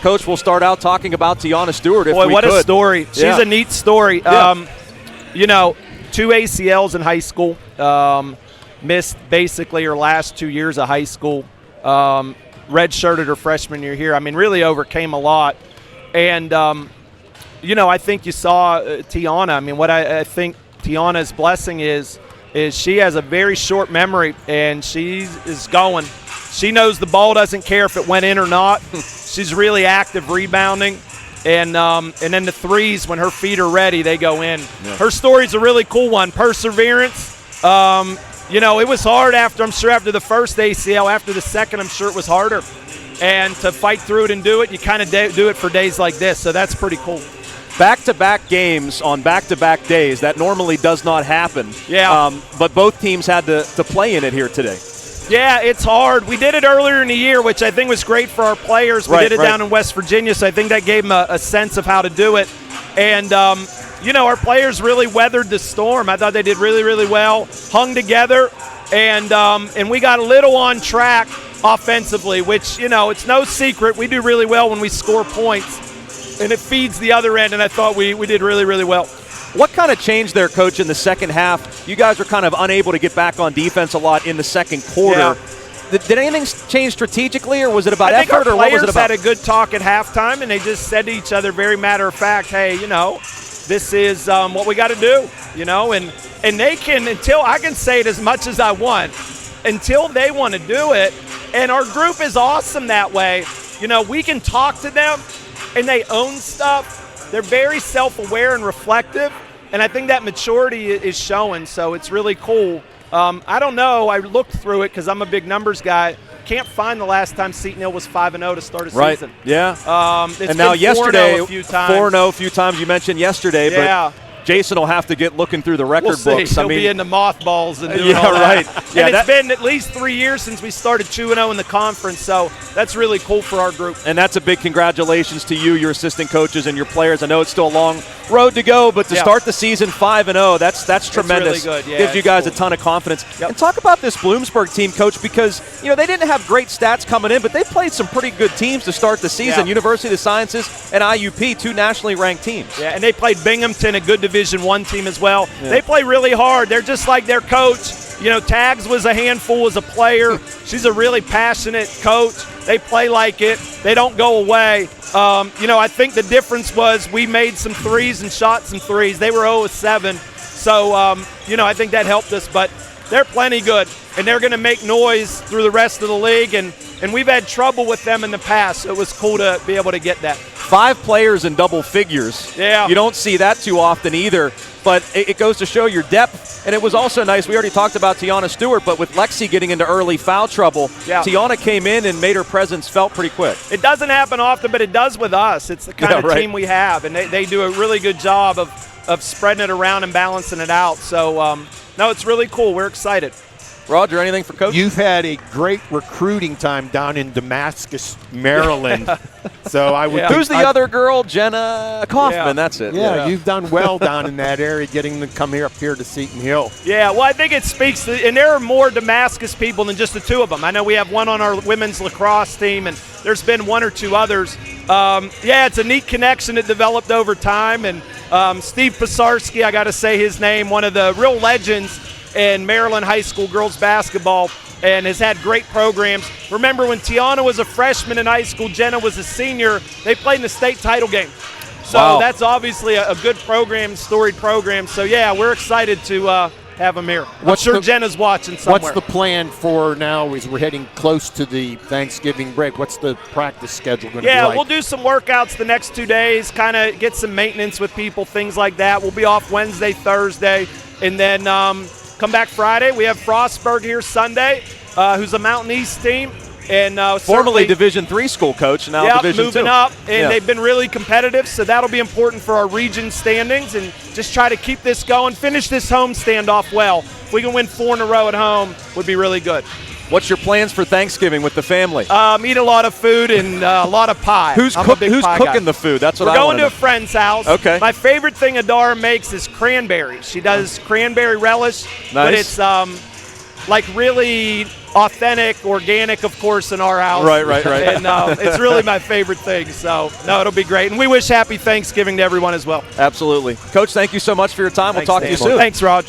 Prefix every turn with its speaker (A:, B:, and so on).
A: Coach, we'll start out talking about Tiana Stewart.
B: Boy, what a story. She's a neat story.
A: Yeah.
B: 2 ACLs in high school. Missed basically her last 2 years of high school. Redshirted her freshman year here. I mean, really overcame a lot. And, I think you saw Tiana. I mean, what I think Tiana's blessing is she has a very short memory, and she is going. She knows the ball doesn't care if it went in or not. She's really active rebounding. And then the threes, when her feet are ready, they go in. Yeah. Her story's a really cool one. Perseverance. It was hard after the first ACL. After the second, I'm sure it was harder. And to fight through it and do it, you kind of do it for days like this. So that's pretty cool.
A: Back-to-back games on back-to-back days, that normally does not happen.
B: Yeah.
A: But both teams had to play in it here today.
B: Yeah, it's hard. We did it earlier in the year, which I think was great for our players. We did it down in West Virginia, so I think that gave them a sense of how to do it. And, our players really weathered the storm. I thought they did really, really well, hung together, and we got a little on track offensively, which, it's no secret. We do really well when we score points, and it feeds the other end, and I thought we did really, really well.
A: What kind of changed there, Coach, in the second half? You guys were kind of unable to get back on defense a lot in the second quarter. Yeah. Did anything change strategically, or was it about effort, or what was it about?
B: I think our players had a good talk at halftime, and they just said to each other very matter-of-fact, hey, this is what we got to do, and they can, until I can say it as much as I want, until they want to do it, and our group is awesome that way. We can talk to them, and they own stuff. They're very self-aware and reflective, and I think that maturity is showing, so it's really cool. I don't know. I looked through it because I'm a big numbers guy. Can't find the last time Seton Hill was 5-0 to start a season.
A: Yeah.
B: It's
A: and now yesterday, 4-0 a few times. You mentioned yesterday,
B: yeah.
A: But Jason will have to get looking through the record books.
B: He'll be in the mothballs and doing all that.
A: Right. Yeah,
B: and it's been at least 3 years since we started 2-0 in the conference, so that's really cool for our group.
A: And that's a big congratulations to you, your assistant coaches, and your players. I know it's still a long road to go, but to start the season 5-0, that's tremendous.
B: It's really good. Yeah,
A: gives you guys a ton of confidence.
B: Yep.
A: And talk about this Bloomsburg team, Coach, because they didn't have great stats coming in, but they played some pretty good teams to start the season.
B: Yeah.
A: University of the Sciences and IUP, two nationally ranked teams.
B: Yeah, and they played Binghamton, a good Division I team as well.
A: Yeah.
B: They play really hard. They're just like their coach. Tags was a handful as a player. She's a really passionate coach. They play like it. They don't go away. I think the difference was we made some threes and shot some threes. They were 0-7. So, I think that helped us. But they're plenty good, and they're going to make noise through the rest of the league. And we've had trouble with them in the past, so it was cool to be able to get that.
A: 5 players in double figures.
B: Yeah.
A: You don't see that too often either. But it goes to show your depth. And it was also nice. We already talked about Tiana Stewart, but with Lexi getting into early foul trouble, Tiana came in and made her presence felt pretty quick.
B: It doesn't happen often, but it does with us. It's the kind of team we have, and they do a really good job of spreading it around and balancing it out. So, no, it's really cool. We're excited.
A: Roger, anything for Coach?
C: You've had a great recruiting time down in Damascus, Maryland. So I would.
A: Who's the other girl? Jenna Kaufman.
B: Yeah.
A: That's it.
C: Yeah, you've done well down in that area, getting them to come up here to Seton Hill.
B: Yeah, well, I think it speaks to, and there are more Damascus people than just the two of them. I know we have one on our women's lacrosse team, and there's been 1 or 2 others. It's a neat connection that developed over time, and Steve Katarski, I got to say his name, one of the real legends in Maryland high school girls basketball, and has had great programs. Remember when Tiana was a freshman in high school, Jenna was a senior, they played in the state title game. So That's obviously a good program, storied program. So, we're excited to have them here. I'm sure Jenna's watching somewhere.
C: What's the plan for now as we're heading close to the Thanksgiving break? What's the practice schedule going to be like?
B: We'll do some workouts the next 2 days, kind of get some maintenance with people, things like that. We'll be off Wednesday, Thursday, and then come back Friday. We have Frostburg here Sunday, who's a Mountain East team. And
A: formerly Division III school, Coach, now Division II.
B: Moving up, and they've been really competitive, so that'll be important for our region standings, and just try to keep this going, finish this home standoff well. If we can win 4 in a row at home, would be really good.
A: What's your plans for Thanksgiving with the family?
B: Eat a lot of food and a lot of pie.
A: Who's cooking the food? That's what
B: We're
A: I want
B: going to a friend's house.
A: Okay.
B: My favorite thing Adara makes is cranberries. She does cranberry relish, but it's like really authentic, organic, of course, in our house.
A: Right.
B: And it's really my favorite thing. So, no, it'll be great. And we wish happy Thanksgiving to everyone as well.
A: Absolutely. Coach, thank you so much for your time. We'll talk to you soon.
B: Thanks, Roger.